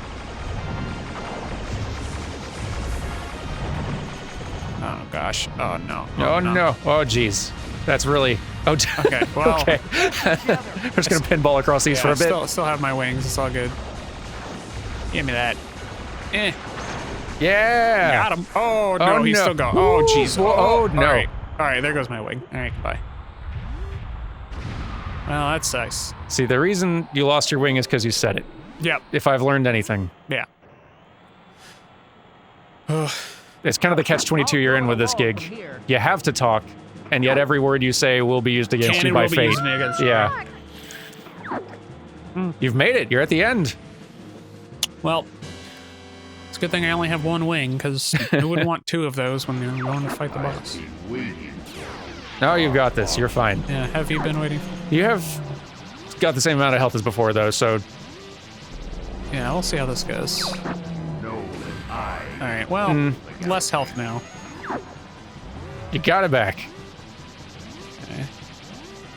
Oh gosh. Oh no. Oh no. Oh geez. That's really. Oh. Okay. Well. Okay. We're just gonna pinball across these for a bit. Still have my wings. It's all good. Give me that. Eh. Yeah. Got him. Oh no. He's still going. Oh jeez. Oh no. All right. There goes my wing. All right. Goodbye. Well, that sucks. See, the reason you lost your wing is because you said it. Yep. If I've learned anything. Yeah. It's kind of the catch-22 you're in with this gig. You have to talk, and yet every word you say will be used against you by fate. Yeah. You've made it. You're at the end. Well, it's a good thing I only have one wing, because who would want 2 of those when you're going to fight the boss? No, you've got this. You're fine. Yeah, have you been waiting? You have got the same amount of health as before, though, so... Yeah, we'll see how this goes. Alright, well, less health now. You got it back. Okay.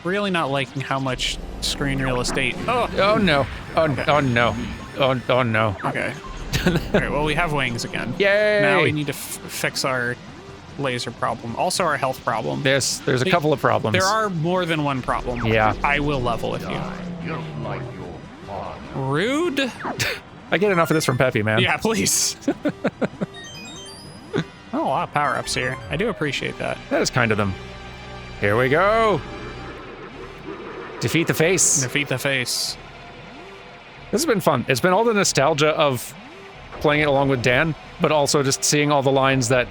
Really not liking how much screen real estate... Oh no. Oh no. Oh no. Okay. Alright, well, we have wings again. Yay! Now we need to fix our laser problem. Also our health problem. There's a couple of problems. There are more than one problem. Yeah. I will level with you. Rude? I get enough of this from Peppy, man. Yeah, please. Oh, a lot of power-ups here. I do appreciate that. That is kind of them. Here we go. Defeat the face. Defeat the face. This has been fun. It's been all the nostalgia of playing it along with Dan, but also just seeing all the lines that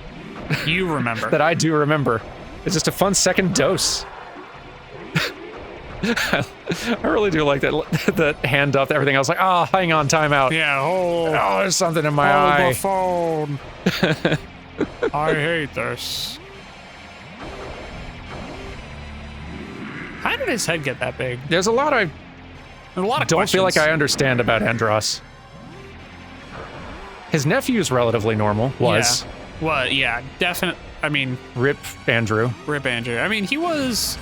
you remember. that I do remember. It's just a fun second dose. I really do like that the hand up, everything. I was like, oh, hang on, time out. Yeah, oh, there's something in my eye. The phone. I hate this. How did his head get that big? There's a lot of don't feel like I understand about Andros. His nephew's relatively normal. Was. Yeah. Well, yeah, definite. I mean, Rip Andrew. Rip Andrew. I mean, he was.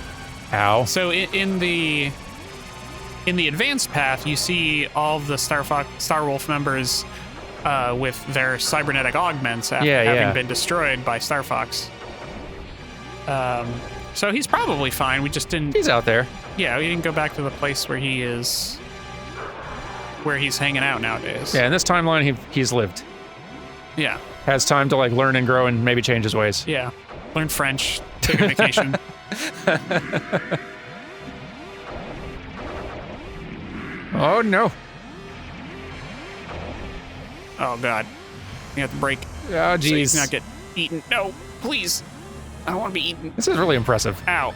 Ow. So in the in the advanced path, you see all of the Starwolf members with their cybernetic augments after having been destroyed by Star Fox. So he's probably fine. We just didn't. He's out there. Yeah, we didn't go back to the place where he's hanging out nowadays. Yeah, in this timeline, he's lived. Yeah. Has time to like learn and grow and maybe change his ways. Yeah. Learn French. Take a vacation. Oh no. Oh god. You have to break. Oh So jeez. he's not get eaten. No, please. I don't want to be eaten. This is really impressive. Ow.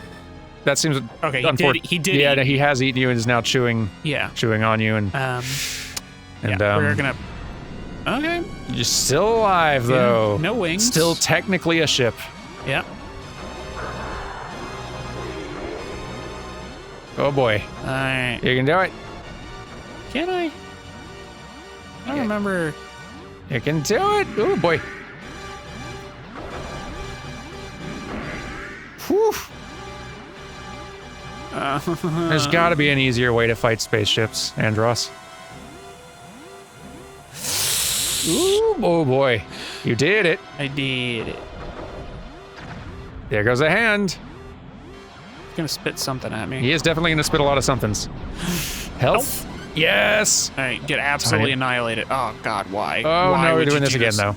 That seems Okay, he did. Yeah, eat. no, he has eaten you and is now chewing on you and we're gonna. Okay. you're still alive though. No wings. Still technically a ship. Yeah. Oh boy. All right. You can do it. Can I? I don't remember. You can do it. Oh boy. Whew. There's got to be an easier way to fight spaceships, Andros. Ooh, oh boy. You did it. I did it. There goes a hand. He's gonna spit something at me. He is definitely going to spit a lot of somethings. Health? Yes. All right, get absolutely annihilated. Oh god, why? Oh Why no, we're would you doing this do again though.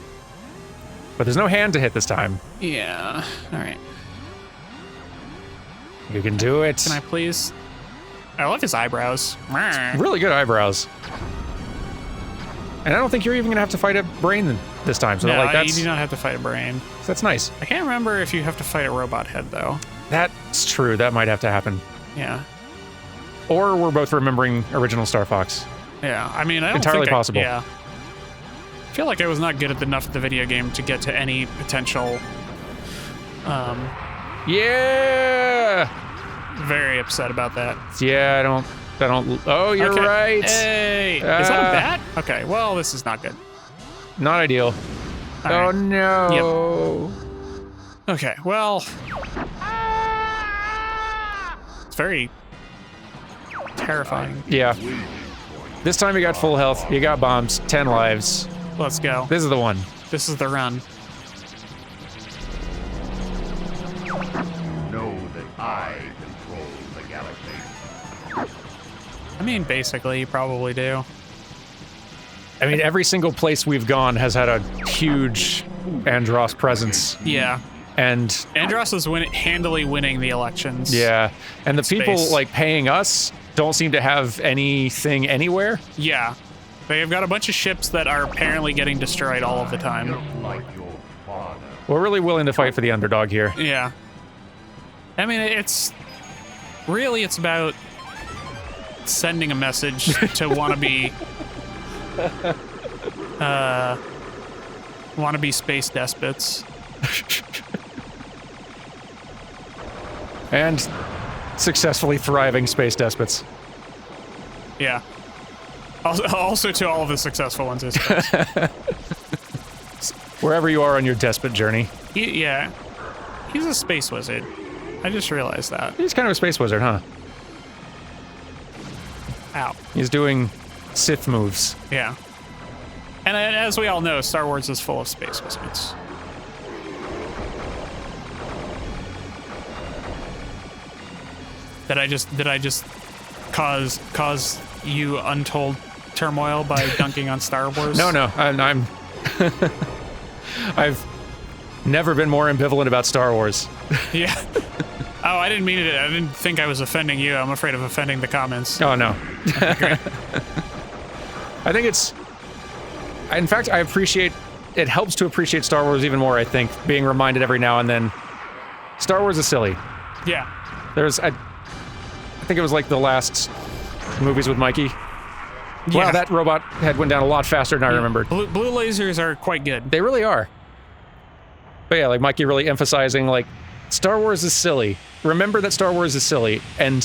But there's no hand to hit this time. Yeah. All right. You can do it. Can I please? I love his eyebrows. Really good eyebrows. And I don't think you're even gonna have to fight a brain this time. So No, like you do not have to fight a brain. that's nice. I can't remember if you have to fight a robot head though. That's true. That might have to happen. Yeah. Or we're both remembering original Star Fox. Yeah. I mean, I don't Entirely think possible. Yeah. I feel like I was not good enough at the video game to get to any potential. Yeah. Very upset about that. Yeah. I don't. Oh, you're Okay. right. Hey, is that a bat? Okay. Well, this is not good. Not ideal. All Oh right. no. Okay. Well, it's very terrifying. Yeah. This time you got full health. You got bombs. 10 lives. Let's go. This is the one. This is the run. Know that I control the galaxy. I mean, basically, you probably do. I mean, every single place we've gone has had a huge Andros presence. Yeah. And Andros is handily winning the elections. yeah, and the people Space. like paying us don't seem to have anything anywhere. Yeah. They've got a bunch of ships that are apparently getting destroyed all of the time. Like your father. We're really willing to fight for the underdog here. Yeah. I mean, it's about sending a message to wannabe space despots. And successfully thriving space despots. Yeah. Also to all of the successful ones, I suppose. Wherever you are on your despot journey. Yeah. He's a space wizard. I just realized that. He's kind of a space wizard, huh? Ow. He's doing Sith moves. Yeah. And as we all know, Star Wars is full of space wizards. Did I just cause you untold turmoil by dunking on Star Wars? No, I'm I've never been more ambivalent about Star Wars. Yeah. Oh, I didn't mean it. I didn't think I was offending you. I'm afraid of offending the comments. Oh no. Great. I think in fact, I appreciate, it helps to appreciate Star Wars even more, I think, being reminded every now and then. Star Wars is silly. Yeah. I think it was like the last movies with Mikey. Yeah. Wow, that robot head went down a lot faster than I remembered. Blue lasers are quite good. They really are. But yeah, like Mikey really emphasizing, like, Star Wars is silly. Remember that Star Wars is silly. And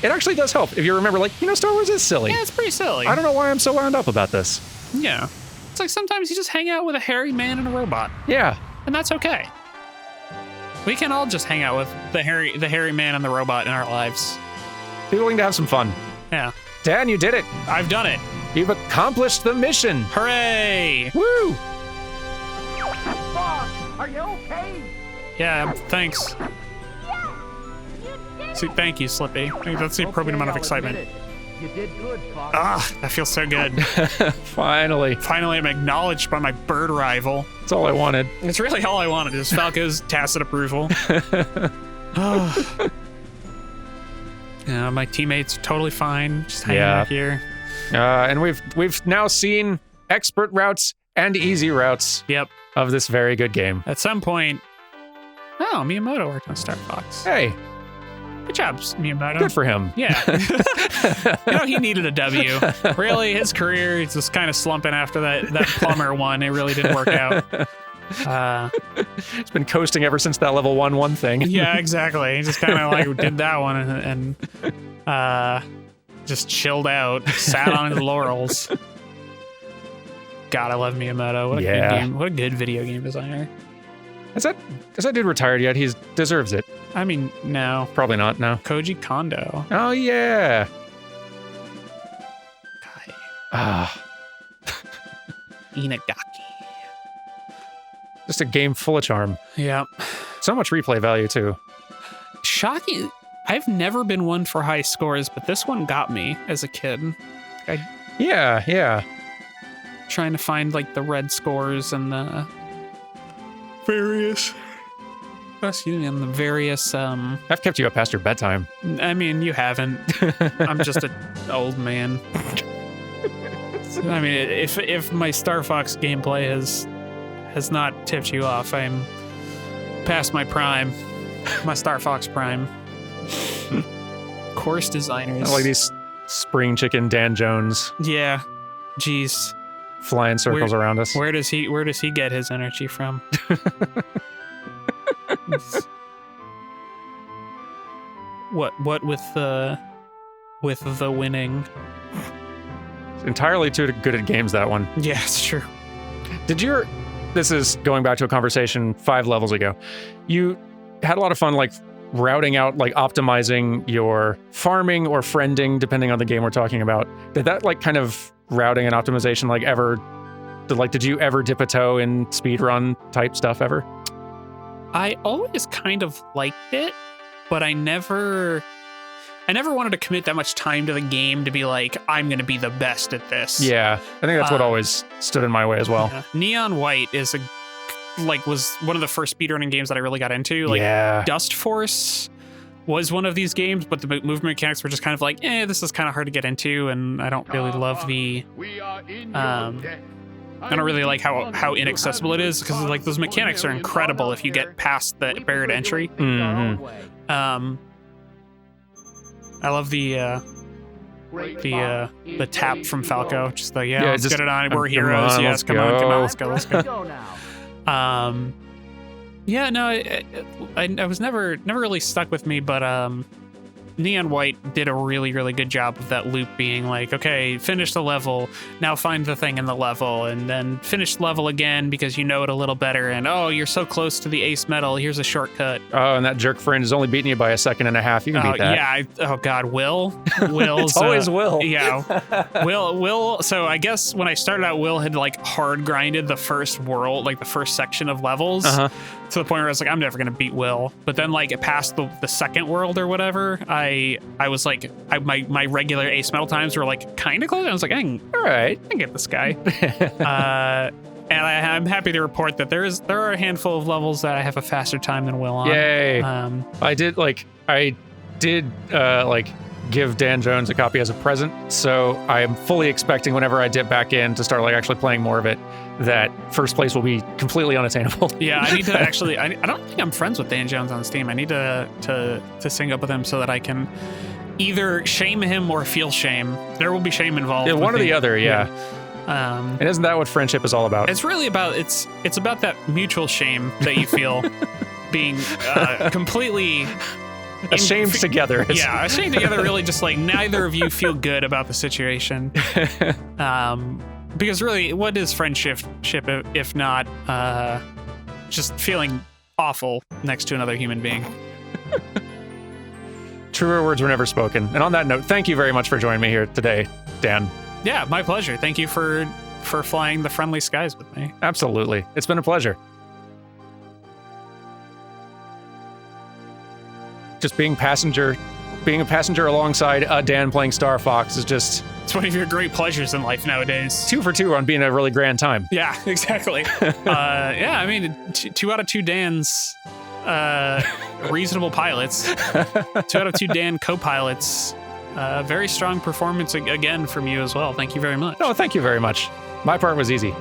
it actually does help if you remember, like, Star Wars is silly. Yeah, it's pretty silly. I don't know why I'm so wound up about this. Yeah. It's like sometimes you just hang out with a hairy man and a robot. Yeah. And that's okay. We can all just hang out with the hairy man and the robot in our lives. Be willing to have some fun. Yeah. Dan, you did it. I've done it. You've accomplished the mission. Hooray! Woo! Boss, are you okay? Yeah, thanks. See, thank you, Slippy. I think that's the appropriate amount of excitement. You did good, Fox. Ah, that feels so good. Finally. Finally, I'm acknowledged by my bird rival. That's all I wanted. It's really all I wanted, is Falco's tacit approval. Yeah, my teammates are totally fine, just hanging out here. And we've now seen expert routes and easy routes Yep. of this very good game. At some point, oh, Miyamoto worked on Star Fox. Hey, Good job, Miyamoto. good for him. Yeah. He needed a W. Really, his career is just kind of slumping after that plumber one. It really didn't work out. He's been coasting ever since that level 1 thing. Yeah, exactly. He just kind of like did that one and just chilled out, sat on his laurels. God, I love Miyamoto. What a good game. What a good video game designer. Is that dude retired yet? He deserves it. I mean, no. Probably not, no. Koji Kondo. Oh, yeah. Kai. Ah, Inagaki. just a game full of charm. Yeah. So much replay value, too. Shocking. I've never been one for high scores, but this one got me as a kid. Yeah. Trying to find like the red scores and the various. Excuse me, and the various. I've kept you up past your bedtime. I mean, you haven't. I'm just an old man. I mean, if my Star Fox gameplay has not tipped you off, I'm past my prime, my Star Fox prime. Course designers. I like these spring chicken Dan Jones. Yeah, jeez. Flying circles around us. Where does he get his energy from? What with the winning? Entirely too good at games, that one. Yeah, it's true. This is going back to a conversation 5 levels ago. You had a lot of fun, like, routing out, like, optimizing your farming or friending, depending on the game we're talking about. Did that, like, kind of routing and optimization, like, did you ever dip a toe in speedrun type stuff ever? I always kind of liked it, but I never wanted to commit that much time to the game to be like, I'm going to be the best at this. Yeah, I think that's what always stood in my way as well. Yeah. Neon White was one of the first speedrunning games that I really got into. Like, Dust Force was one of these games, but the movement mechanics were just kind of like, this is kind of hard to get into, and I don't really love the... I don't really like how inaccessible it is, because like those mechanics are incredible if you get past the barrier to entry. Mm-hmm. I love the tap from Falco, just like let's get it on. We're heroes. On, yes, come on, let's go. I was never really stuck with me, but Neon White did a really, really good job of that loop being like, okay, finish the level, now find the thing in the level, and then finish the level again because you know it a little better, and you're so close to the ace medal, here's a shortcut. Oh, and that jerk friend is only beating you by 1.5 seconds. You can beat that. Yeah, God, Will's... It's always Will. Yeah, Will, so I guess when I started out, Will had like hard grinded the first world, like the first section of levels, to the point where I was like, I'm never gonna beat Will. But then like past the second world or whatever, I was like, my regular ace medal times were like kind of close. I was like, all right, I can get this guy. And I'm happy to report that there are a handful of levels that I have a faster time than Will on. Yay! I did give Dan Jones a copy as a present, so I am fully expecting whenever I dip back in to start like actually playing more of it, that first place will be completely unattainable. Yeah, I need to actually. I don't think I'm friends with Dan Jones on Steam. I need to sync up with him so that I can either shame him or feel shame. There will be shame involved. Yeah, one or the other. Yeah. And isn't that what friendship is all about? It's really about it's about that mutual shame that you feel being completely ashamed together. Yeah, ashamed together. Really, just like neither of you feel good about the situation. Because really, what is friendship if not just feeling awful next to another human being? Truer words were never spoken. And on that note, thank you very much for joining me here today, Dan. Yeah, my pleasure. Thank you for flying the friendly skies with me. Absolutely. It's been a pleasure. Just being a passenger alongside Dan playing Star Fox is just... It's one of your great pleasures in life nowadays. 2 for 2 on being a really grand time. Yeah, exactly. Yeah, I mean, 2 out of 2 Dans reasonable pilots. 2 out of 2 Dan co-pilots. Very strong performance again from you as well. Thank you very much. Oh, thank you very much. My part was easy.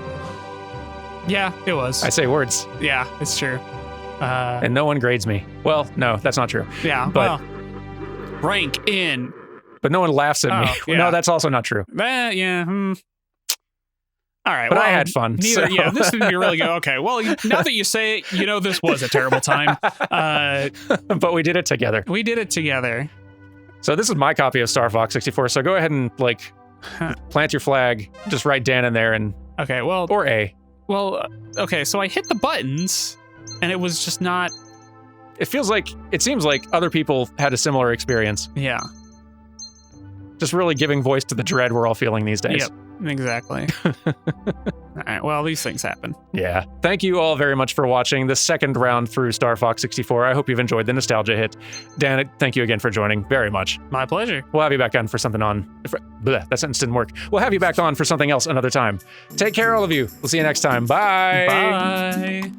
Yeah, it was. I say words. Yeah, it's true. And no one grades me. Well, no, that's not true. Yeah, but rank in. But no one laughs at me. Yeah. No, that's also not true. Yeah. All right. But I had fun. Neither. Yeah, this didn't really go. Okay. Well, now that you say it, this was a terrible time. But we did it together. We did it together. So this is my copy of Star Fox 64. So go ahead and plant your flag. Just write Dan in there and okay. Well, or A. Well, okay. So I hit the buttons, and it was just not. It seems like other people had a similar experience. Yeah. Just really giving voice to the dread we're all feeling these days. Yep, exactly. All right, well, these things happen. Yeah. Thank you all very much for watching the second round through Star Fox 64. I hope you've enjoyed the nostalgia hit. Dan, thank you again for joining very much. My pleasure. We'll have you back on for something that sentence didn't work. We'll have you back on for something else another time. Take care, all of you. We'll see you next time. Bye. Bye.